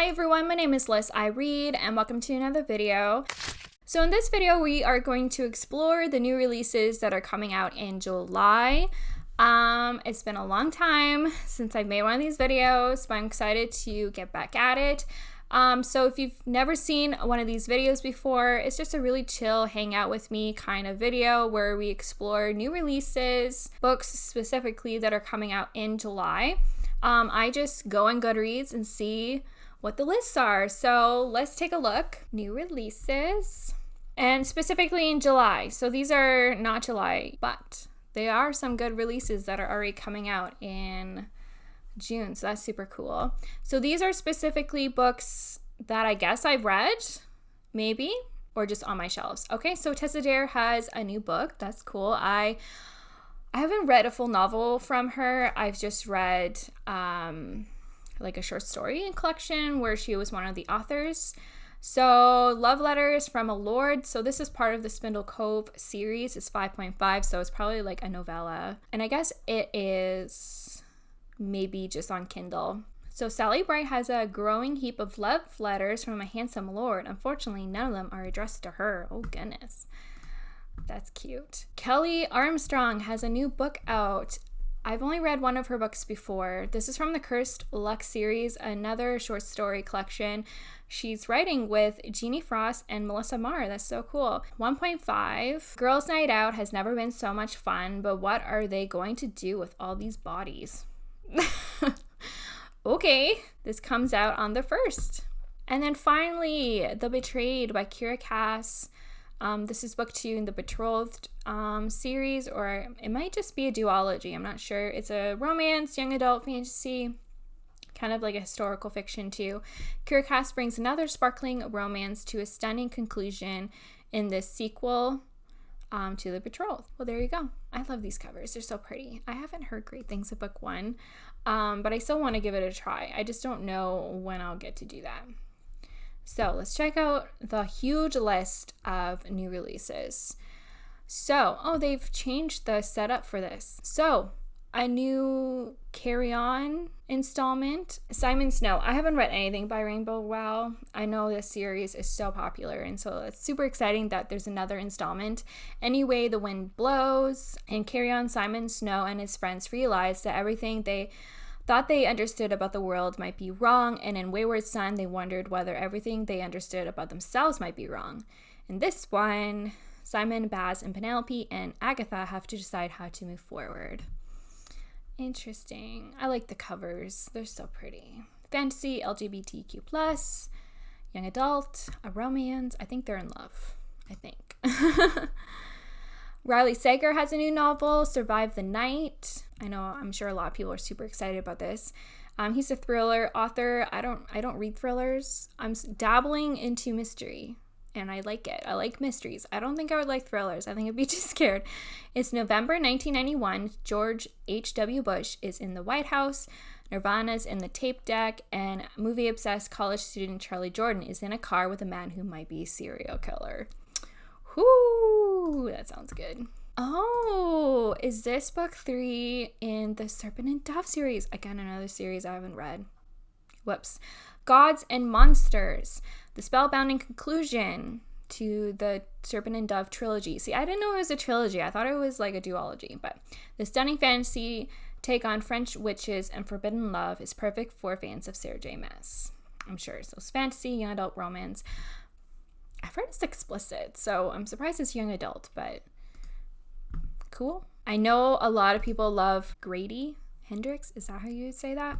Hi everyone, my name is Liz I Read and welcome to another video. So in this video we are going to explore the new releases that are coming out in July. It's been a long time since I've made one of these videos, but I'm excited to get back at it. So if you've never seen one of these videos before, it's just a really chill hang out with me kind of video where we explore new releases, books specifically that are coming out in July. I just go on Goodreads and see what the lists are. So let's take a look. New releases, and specifically in July. So these are not July, but there are some good releases that are already coming out in June. So that's super cool. So these are specifically books that I guess I've read, maybe, or just on my shelves. Okay, so Tessa Dare has a new book. That's cool. I haven't read a full novel from her. I've just read like a short story collection where she was one of the authors. So Love Letters from a Lord. So this is part of the Spindle Cove series. It's 5.5, so it's probably like a novella. And I guess it is maybe just on Kindle. So Sally Bright has a growing heap of love letters from a handsome lord. Unfortunately, none of them are addressed to her. Oh goodness. That's cute. Kelly Armstrong has a new book out. I've only read one of her books before. This is from the Cursed Luck series, another short story collection. She's writing with Jeannie Frost and Melissa Marr. That's so cool. 1.5. Girls' Night Out has never been so much fun, but what are they going to do with all these bodies? Okay, this comes out on the 1st. And then finally, The Betrayed by Kira Cass. This is book 2 in the Betrothed series, or it might just be a duology. I'm not sure. It's a romance, young adult fantasy, kind of like a historical fiction too. Kira Cass brings another sparkling romance to a stunning conclusion in this sequel to The Betrothed. Well, there you go. I love these covers. They're so pretty. I haven't heard great things of book 1, but I still want to give it a try. I just don't know when I'll get to do that. So let's check out the huge list of new releases. So, they've changed the setup for this. So, a new Carry On installment. Simon Snow. I haven't read anything by Rainbow Wow. I know this series is so popular, and so it's super exciting that there's another installment. Anyway, the Wind Blows, and Carry On, Simon Snow and his friends realize that everything they thought they understood about the world might be wrong, and in Wayward Son, they wondered whether everything they understood about themselves might be wrong. In this one, Simon, Baz, and Penelope and Agatha have to decide how to move forward. Interesting. I like the covers. They're so pretty. Fantasy, LGBTQ+, young adult, a romance. I think they're in love. I think. Riley Sager has a new novel, Survive the Night. I'm sure a lot of people are super excited about this. He's a thriller author. I don't read thrillers. I'm dabbling into mystery, and I like it. I like mysteries. I don't think I would like thrillers. I think I'd be too scared. It's November 1991. George H.W. Bush is in the White House. Nirvana's in the tape deck, and movie-obsessed college student Charlie Jordan is in a car with a man who might be a serial killer. Whoo, that sounds good. Oh, is this book 3 in the Serpent and Dove series? Again, another series I haven't read. Whoops. Gods and Monsters, the spellbinding conclusion to the Serpent and Dove trilogy. See, I didn't know it was a trilogy. I thought it was like a duology, but the stunning fantasy take on French witches and forbidden love is perfect for fans of Sarah J. Maas. I'm sure. So it's fantasy, young adult romance. I've heard it's explicit, so I'm surprised it's young adult, but cool. I know a lot of people love Grady Hendrix. Is that how you would say that?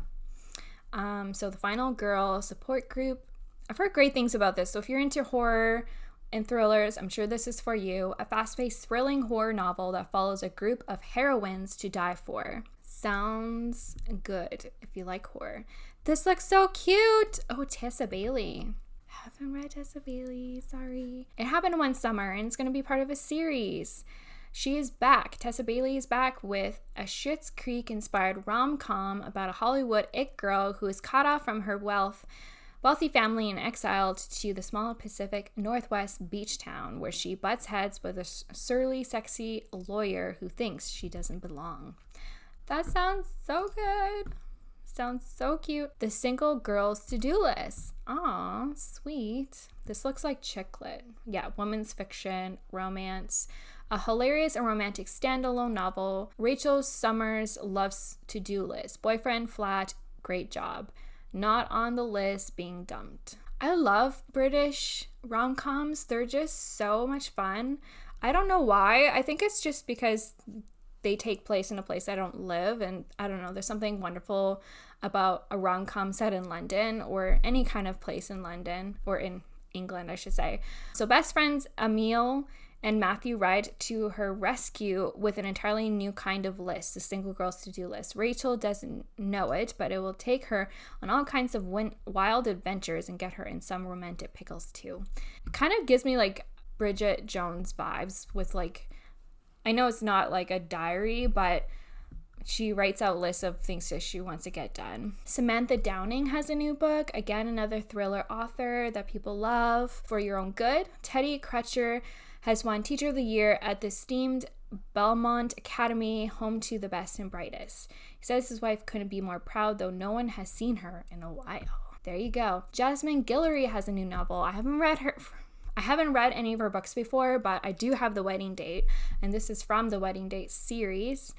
So the Final Girl support group. I've heard great things about this. So if you're into horror and thrillers, I'm sure this is for you. A fast-paced, thrilling horror novel that follows a group of heroines to die for. Sounds good if you like horror. This looks so cute. Oh, Tessa Bailey. Haven't read Tessa Bailey, sorry. It happened one summer, and it's going to be part of a series. She is back. Tessa Bailey is back with a Schitt's Creek-inspired rom-com about a Hollywood it girl who is cut off from her wealthy family and exiled to the small Pacific Northwest beach town where she butts heads with a surly, sexy lawyer who thinks she doesn't belong. That sounds so good. Sounds so cute. The Single Girl's To-Do List. Aw, sweet. This looks like chick lit. Yeah, women's fiction, romance, a hilarious and romantic standalone novel. Rachel Summers' loves to-do list. Boyfriend flat, great job. Not on the list, being dumped. I love British rom-coms. They're just so much fun. I don't know why. I think it's just because they take place in a place I don't live, and I don't know, there's something wonderful about a rom-com set in London, or any kind of place in London, or in England, I should say. So best friends Emil and Matthew ride to her rescue with an entirely new kind of list, the Single Girl's To-Do List. Rachel doesn't know it, but it will take her on all kinds of wild adventures and get her in some romantic pickles too. It kind of gives me like Bridget Jones vibes with like, I know it's not like a diary, but she writes out lists of things that she wants to get done. Samantha Downing has a new book. Again, another thriller author that people love. For Your Own Good. Teddy Crutcher has won Teacher of the Year at the esteemed Belmont Academy, home to the best and brightest. He says his wife couldn't be more proud, though no one has seen her in a while. There you go. Jasmine Guillory has a new novel. I haven't read any of her books before, but I do have The Wedding Date, and this is from the Wedding Date series.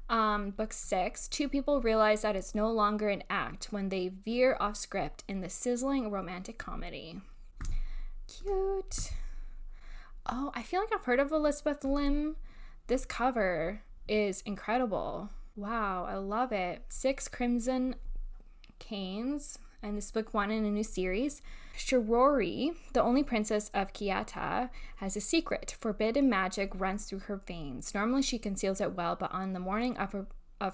Book 6. Two people realize that it's no longer an act when they veer off script in the sizzling romantic comedy. Cute. Oh, I feel like I've heard of Elizabeth Lim. This cover is incredible. Wow, I love it. 6 Crimson Canes, and this book 1 in a new series. Shirori, the only princess of Kyoto, has a secret. Forbidden magic runs through her veins. Normally she conceals it well, but on the morning of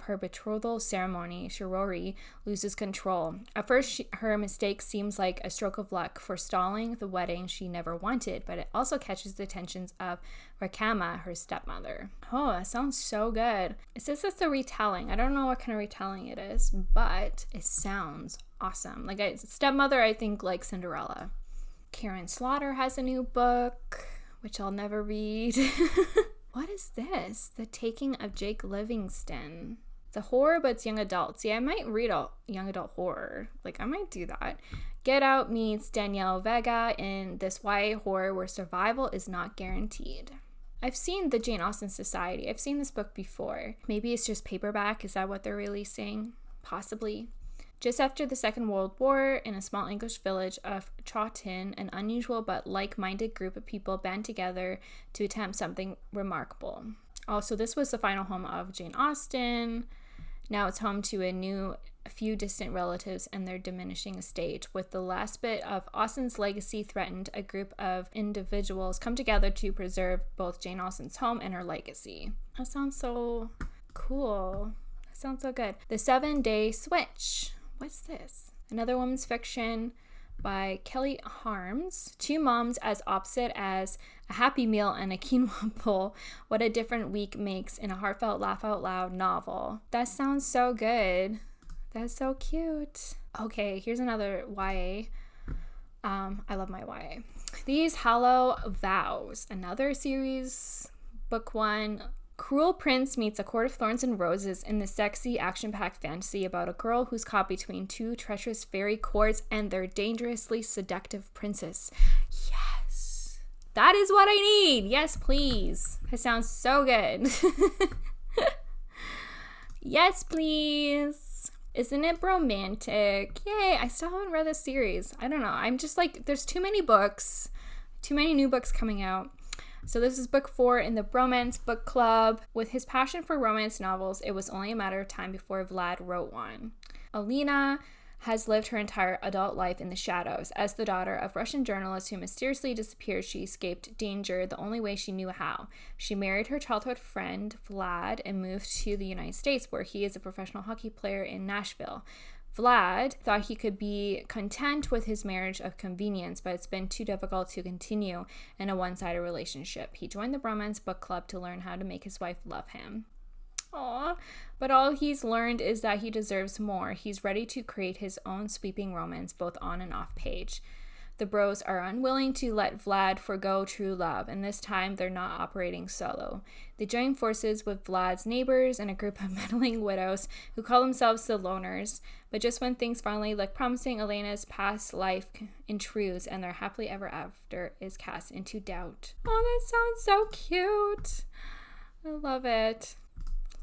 her betrothal ceremony, Shirori loses control. At first, her mistake seems like a stroke of luck, forestalling the wedding she never wanted, but it also catches the attentions of Rakama, her stepmother. Oh, that sounds so good. It says it's a retelling. I don't know what kind of retelling it is, but it sounds awesome. Like stepmother, I think like Cinderella. Karen Slaughter has a new book, which I'll never read. What is this? The Taking of Jake Livingston. It's a horror, but it's young adult. See, I might read a young adult horror. Like, I might do that. Get Out meets Danielle Vega in this YA horror where survival is not guaranteed. I've seen the Jane Austen Society. I've seen this book before. Maybe it's just paperback. Is that what they're releasing? Possibly. Just after the Second World War, in a small English village of Chawton, an unusual but like-minded group of people band together to attempt something remarkable. Also, this was the final home of Jane Austen. Now it's home to a few distant relatives and their diminishing estate. With the last bit of Austen's legacy threatened, a group of individuals come together to preserve both Jane Austen's home and her legacy. That sounds so cool. That sounds so good. The 7-Day Switch. What's this? Another woman's fiction by Kelly Harms. Two moms as opposite as a Happy Meal and a quinoa bowl. What a different week makes in a heartfelt laugh out loud novel. That sounds so good. That's so cute. Okay, here's another YA. I love my YA. These Hollow Vows. Another series. Book 1. Cruel Prince meets A Court of Thorns and Roses in the sexy, action-packed fantasy about a girl who's caught between two treacherous fairy courts and their dangerously seductive princess. Yes! That is what I need! Yes, please! That sounds so good. Yes, please! Isn't it romantic? Yay! I still haven't read this series. I don't know. I'm just like, there's too many books. Too many new books coming out. So this is book 4 in the Bromance Book Club. With his passion for romance novels, it was only a matter of time before Vlad wrote one. Alina has lived her entire adult life in the shadows. As the daughter of Russian journalist who mysteriously disappeared, she escaped danger the only way she knew how. She married her childhood friend, Vlad, and moved to the United States, where he is a professional hockey player in Nashville. Vlad thought he could be content with his marriage of convenience, but it's been too difficult to continue in a one-sided relationship. He joined the Bromance Book Club to learn how to make his wife love him. Aww. But all he's learned is that he deserves more. He's ready to create his own sweeping romance, both on and off page. The bros are unwilling to let Vlad forgo true love, and this time they're not operating solo. They join forces with Vlad's neighbors and a group of meddling widows who call themselves the Loners. But just when things finally look promising, Elena's past life intrudes and their happily ever after is cast into doubt. Oh, that sounds so cute. I love it.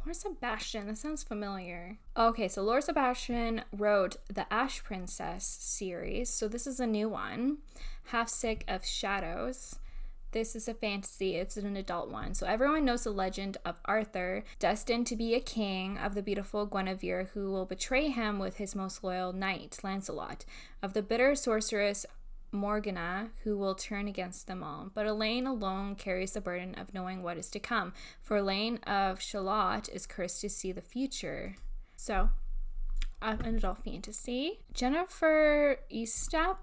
Laura Sebastian, that sounds familiar. Okay, so Laura Sebastian wrote the Ash Princess series. So this is a new one. Half Sick of Shadows. This is a fantasy. It's an adult one. So everyone knows the legend of Arthur, destined to be a king, of the beautiful Guinevere who will betray him with his most loyal knight, Lancelot, of the bitter sorceress Morgana, who will turn against them all. But Elaine alone carries the burden of knowing what is to come, for Elaine of Shalott is cursed to see the future. So, an adult fantasy. Jennifer Estep,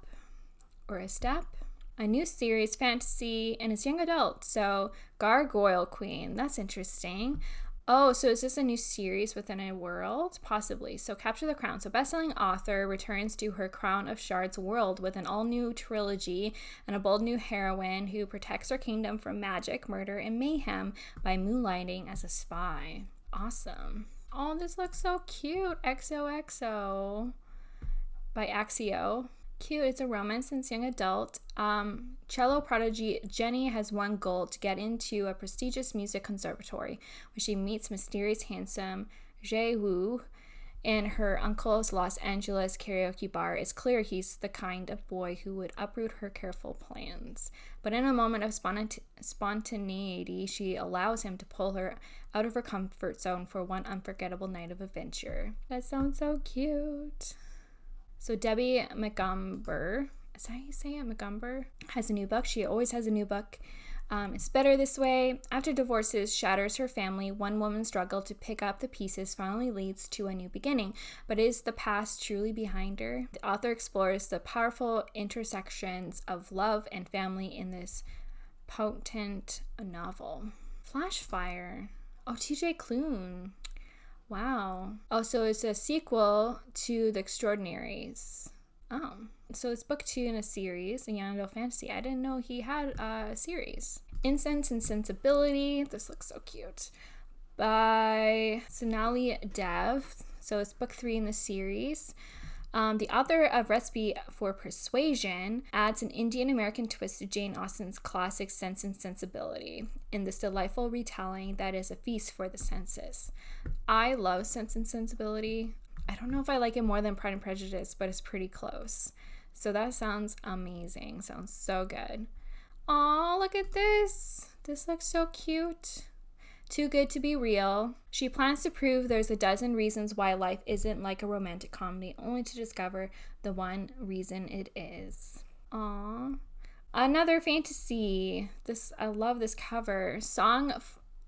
a new series, fantasy, and it's young adult. So, Gargoyle Queen, that's interesting. Oh, so is this a new series within a world? Possibly. So Capture the Crown. So best-selling author returns to her Crown of Shards world with an all-new trilogy and a bold new heroine who protects her kingdom from magic, murder, and mayhem by moonlighting as a spy. Awesome. Oh, this looks so cute. XOXO by Axio. Cute. It's a romance and young adult. Cello prodigy Jenny has one goal: to get into a prestigious music conservatory, where she meets mysterious, handsome Jae Woo in her uncle's Los Angeles karaoke bar. It's clear he's the kind of boy who would uproot her careful plans. But in a moment of spontaneity, she allows him to pull her out of her comfort zone for one unforgettable night of adventure. That sounds so cute. So Debbie Montgomery, is that how you say it? Montgomery has a new book. She always has a new book. It's better this way. After divorces shatters her family, one woman's struggle to pick up the pieces finally leads to a new beginning. But is the past truly behind her? The author explores the powerful intersections of love and family in this potent novel. Flashfire. Oh, TJ Klune. Wow. Oh, so it's a sequel to The Extraordinaries. Oh, so it's book 2 in a series, a young adult fantasy. I didn't know he had a series. Incense and Sensibility. This looks so cute. By Sonali Dev. So it's book 3 in the series. The author of Recipe for Persuasion adds an Indian-American twist to Jane Austen's classic Sense and Sensibility in this delightful retelling that is a feast for the senses. I love Sense and Sensibility. I don't know if I like it more than Pride and Prejudice, but it's pretty close. So that sounds amazing. Sounds so good. Aw, look at this. This looks so cute. Too good to be real. She plans to prove there's a dozen reasons why life isn't like a romantic comedy, only to discover the one reason it is. Aww. Another fantasy. I love this cover. Song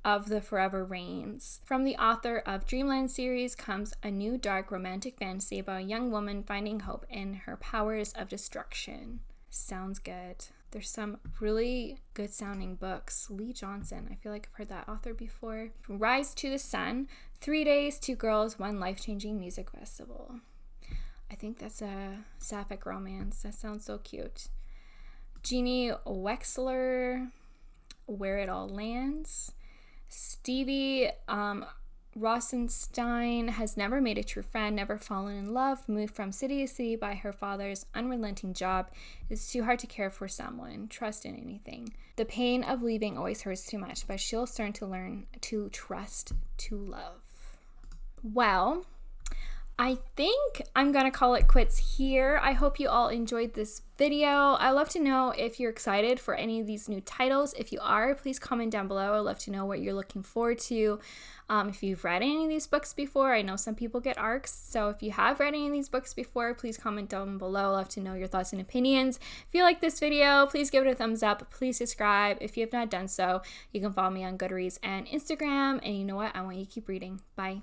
of the Forever Rains. From the author of Dreamland series comes a new dark romantic fantasy about a young woman finding hope in her powers of destruction. Sounds good. There's some really good sounding books. Lee Johnson, I feel like I've heard that author before. Rise to the Sun, 3 Days, 2 Girls, 1 Life-Changing Music Festival. I think that's a sapphic romance. That sounds so cute. Jeannie Wexler, Where It All Lands. Stevie Rosenstein has never made a true friend, never fallen in love, moved from city to city by her father's unrelenting job. It's too hard to care for someone, trust in anything. The pain of leaving always hurts too much, but she'll start to learn to trust, to love. Well, I think I'm gonna call it quits here. I hope you all enjoyed this video. I'd love to know if you're excited for any of these new titles. If you are, please comment down below. I'd love to know what you're looking forward to. If you've read any of these books before, I know some people get arcs, so if you have read any of these books before, please comment down below. I'd love to know your thoughts and opinions. If you like this video, please give it a thumbs up. Please subscribe. If you have not done so, you can follow me on Goodreads and Instagram. And you know what? I want you to keep reading. Bye.